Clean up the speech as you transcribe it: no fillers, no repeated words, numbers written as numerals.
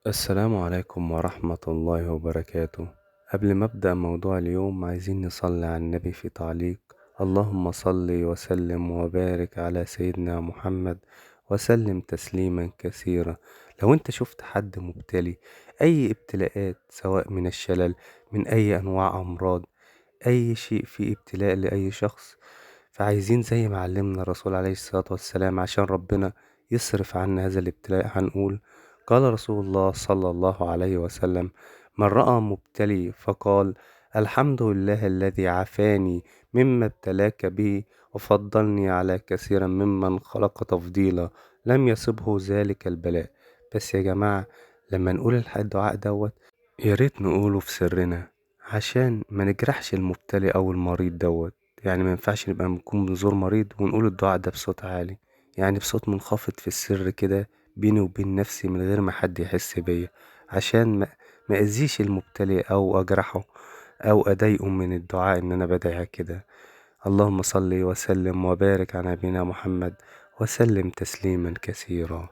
السلام عليكم ورحمة الله وبركاته. قبل ما أبدأ موضوع اليوم عايزين نصلي على النبي في تعليق. اللهم صل وسلم وبارك على سيدنا محمد وسلم تسليما كثيرا. لو انت شفت حد مبتلي أي ابتلاءات، سواء من الشلل، من أي أنواع أمراض، أي شيء فيه ابتلاء لأي شخص، فعايزين زي ما علمنا الرسول عليه الصلاة والسلام عشان ربنا يصرف عنا هذا الابتلاء هنقول: قال رسول الله صلى الله عليه وسلم: من رأى مبتلي فقال الحمد لله الذي عافاني مما ابتلاك به وفضلني على كثيرا ممن خلق تفضيلا لم يصبه ذلك البلاء. بس يا جماعة، لما نقول الدعاء دوت يا ريت نقوله في سرنا عشان ما نجرحش المبتلي أو المريض دوت. يعني ما ينفعش نبقى نكون بنزور مريض ونقول الدعاء ده بصوت عالي، يعني بصوت منخفض في السر كده بيني وبين نفسي من غير ما حد يحس بيا، عشان ما اذيش المبتلي او اجرحه او اضايقه من الدعاء ان انا بدعي كده. اللهم صل وسلم وبارك على نبينا محمد وسلم تسليما كثيرا.